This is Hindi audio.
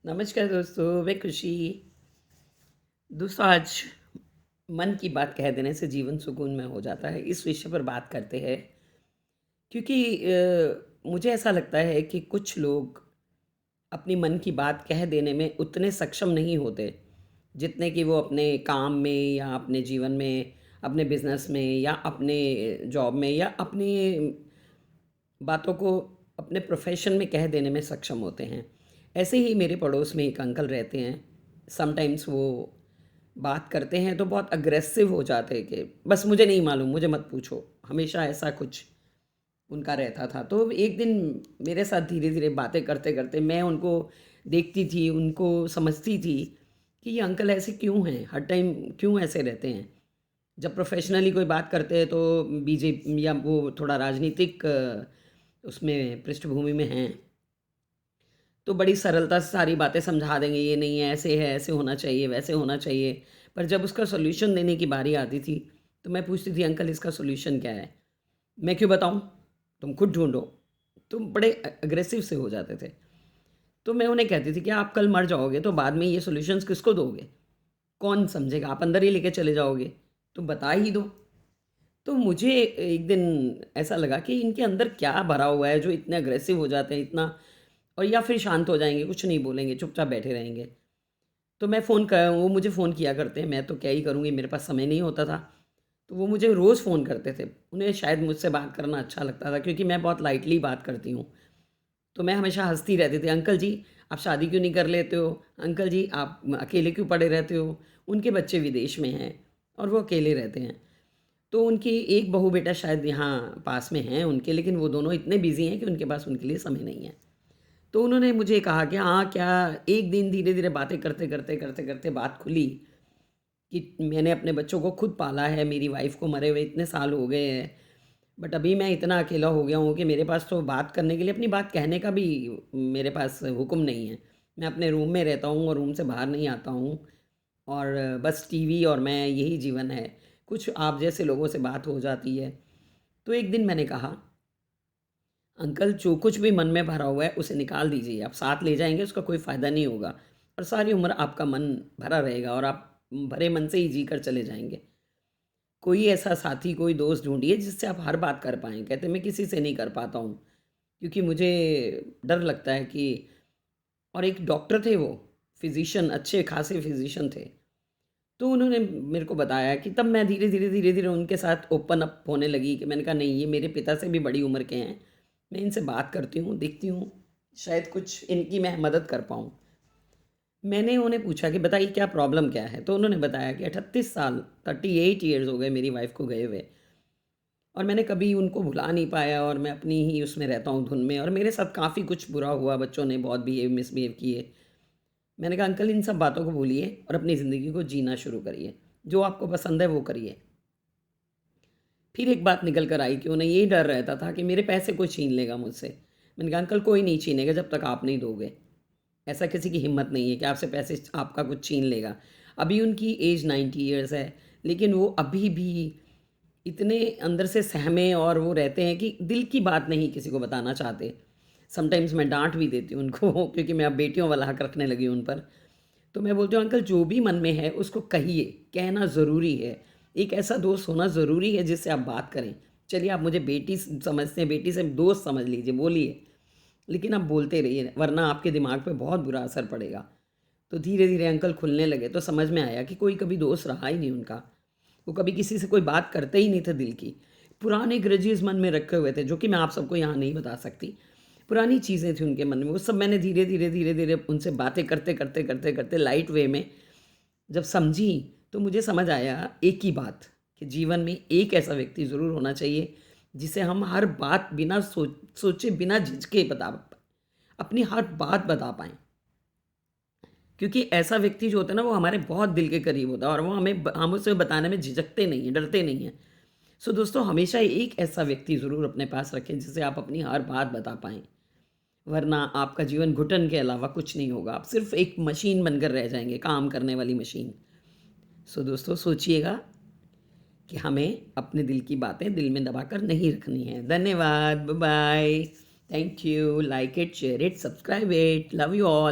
नमस्कार दोस्तों, मैं खुशी। दोस्तों, आज मन की बात कह देने से जीवन सुकून में हो जाता है। इस विषय पर बात करते हैं क्योंकि मुझे ऐसा लगता है कि कुछ लोग अपनी मन की बात कह देने में उतने सक्षम नहीं होते, जितने कि वो अपने काम में या अपने जीवन में, अपने बिज़नेस में या अपने जॉब में या अपनी बातों को अपने प्रोफ़ेशन में कह देने में सक्षम होते हैं। ऐसे ही मेरे पड़ोस में एक अंकल रहते हैं। समटाइम्स वो बात करते हैं तो बहुत अग्रेसिव हो जाते हैं कि बस मुझे नहीं मालूम, मुझे मत पूछो। हमेशा ऐसा कुछ उनका रहता था। तो एक दिन मेरे साथ धीरे-धीरे बातें करते-करते मैं उनको देखती थी, उनको समझती थी कि ये अंकल ऐसे क्यों हैं? हर टाइम क्यों ऐसे रहते हैं? जब प्रोफ़ेशनली कोई बात करते हैं तो बीजेपी या वो थोड़ा राजनीतिक उसमें पृष्ठभूमि में हैं, तो बड़ी सरलता से सारी बातें समझा देंगे, ये नहीं है, ऐसे है, ऐसे होना चाहिए, वैसे होना चाहिए। पर जब उसका सॉल्यूशन देने की बारी आती थी, तो मैं पूछती थी, "अंकल इसका सॉल्यूशन क्या है?" "मैं क्यों बताऊँ? तुम खुद ढूँढो।" तो बड़े अग्रेसिव से हो जाते थे। तो मैं उन्हें कहती थी कि आप कल मर जाओगे तो बाद में ये सॉल्यूशंस किसको दोगे? कौन समझेगा? आप अंदर ही लेके चले जाओगे, तो बता ही दो। तो मुझे एक दिन ऐसा लगा कि इनके अंदर क्या भरा हुआ है जो इतने अग्रेसिव हो जाते हैं इतना, और या फिर शांत हो जाएँगे, कुछ नहीं बोलेंगे, चुपचाप बैठे रहेंगे। तो मैं फ़ोन कर वो मुझे फ़ोन किया करते हैं, मैं तो क्या ही करूँगी, मेरे पास समय नहीं होता था। तो वो मुझे रोज़ फ़ोन करते थे। उन्हें शायद मुझसे बात करना अच्छा लगता था क्योंकि मैं बहुत लाइटली बात करती हूँ। तो मैं हमेशा हँसती रहती थी, "अंकल जी, आप शादी क्यों नहीं कर लेते हो? अंकल जी, आप अकेले क्यों पड़े रहते हो?" उनके बच्चे विदेश में हैं और वो अकेले रहते हैं। तो उनकी एक बहू-बेटा शायद यहाँ पास में हैं उनके, लेकिन वो दोनों इतने बिज़ी हैं कि उनके पास उनके लिए समय नहीं है। तो उन्होंने मुझे कहा कि हाँ, क्या एक दिन धीरे-धीरे बातें करते-करते बात खुली कि मैंने अपने बच्चों को खुद पाला है, मेरी वाइफ़ को मरे हुए इतने साल हो गए हैं, बट अभी मैं इतना अकेला हो गया हूँ कि मेरे पास तो बात करने के लिए, अपनी बात कहने का भी मेरे पास हुक्म नहीं है। मैं अपने रूम में रहता हूँ और रूम से बाहर नहीं आता हूँ और बस टीवी और मैं, यही जीवन है। कुछ आप जैसे लोगों से बात हो जाती है। तो एक दिन मैंने कहा, अंकल जो कुछ भी मन में भरा हुआ है उसे निकाल दीजिए, आप साथ ले जाएँगे उसका कोई फ़ायदा नहीं होगा और सारी उम्र आपका मन भरा रहेगा और आप भरे मन से ही जी कर चले जाएँगे। कोई ऐसा साथी, कोई दोस्त ढूँढिए जिससे आप हर बात कर पाएँ। कहते मैं किसी से नहीं कर पाता हूँ, क्योंकि मुझे डर लगता है कि, और एक डॉक्टर थे वो, फ़िज़िशियन, अच्छे खासे फ़िज़िशियन थे। तो उन्होंने मेरे को बताया कि तब मैं धीरे-धीरे उनके साथ ओपन अप होने लगी कि मैंने कहा नहीं, ये मेरे पिता से भी बड़ी उम्र के हैं। मैं इनसे बात करती हूँ, देखती हूँ, शायद कुछ इनकी मैं मदद कर पाऊँ। मैंने उन्हें पूछा कि बताइए क्या प्रॉब्लम क्या है? तो उन्होंने बताया कि 38 साल, 38 इयर्स हो गए मेरी वाइफ़ को गए हुए और मैंने कभी उनको भुला नहीं पाया और मैं अपनी ही उसमें रहता हूँ धुन में, और मेरे साथ काफ़ी कुछ बुरा हुआ, बच्चों ने बहुत मिसबिहेव किए। मैंने कहा अंकल इन सब बातों को भूलिए और अपनी ज़िंदगी को जीना शुरू करिए। जो आपको पसंद है वो करिए। फिर एक बात निकल कर आई कि उन्हें ये डर रहता था कि मेरे पैसे कोई छीन लेगा मुझसे। मैंने कहा अंकल कोई नहीं छीनेगा जब तक आप नहीं दोगे। ऐसा किसी की हिम्मत नहीं है कि आपसे पैसे आपका कुछ छीन लेगा। अभी उनकी एज 90 इयर्स है, लेकिन वो अभी भी इतने अंदर से सहमे और वो रहते हैं कि दिल की बात नहीं किसी को बताना चाहते। समटाइम्स मैं डाँट भी देती हूँ उनको क्योंकि मैं अब बेटियों वाला हक रखने लगी हूँ उन पर। तो मैं बोलती हूँ अंकल जो भी मन में है उसको कहिए, कहना ज़रूरी है। एक ऐसा दोस्त होना ज़रूरी है जिससे आप बात करें। चलिए आप मुझे बेटी समझते हैं, बेटी से दोस्त समझ लीजिए, बोलिए। लेकिन आप बोलते रहिए वरना आपके दिमाग पे बहुत बुरा असर पड़ेगा। तो धीरे-धीरे अंकल खुलने लगे तो समझ में आया कि कोई कभी दोस्त रहा ही नहीं उनका। वो कभी किसी से कोई बात करते ही नहीं थे दिल की। पुराने ग्रजेस मन में रखे हुए थे जो कि मैं आप सबको यहाँ नहीं बता सकती। पुरानी चीज़ें थी उनके मन में, वो सब मैंने धीरे-धीरे उनसे बातें करते लाइट वे में जब समझी, तो मुझे समझ आया एक ही बात कि जीवन में एक ऐसा व्यक्ति ज़रूर होना चाहिए जिसे हम हर बात बिना सोचे बिना झिझके बता पाएँ, अपनी हर बात बता पाएँ। क्योंकि ऐसा व्यक्ति जो होता है ना वो हमारे बहुत दिल के करीब होता है और वो हम उसे बताने में झिझकते नहीं हैं, डरते नहीं हैं। सो दोस्तों, हमेशा एक ऐसा व्यक्ति ज़रूर अपने पास रखें जिसे आप अपनी हर बात बता पाएँ। वरना आपका जीवन घुटन के अलावा कुछ नहीं होगा। आप सिर्फ़ एक मशीन बनकर रह जाएँगे, काम करने वाली मशीन। सो दोस्तों, सोचिएगा कि हमें अपने दिल की बातें दिल में दबाकर नहीं रखनी है। धन्यवाद, bye-bye. Thank you, like it, share it, subscribe it. Love you all.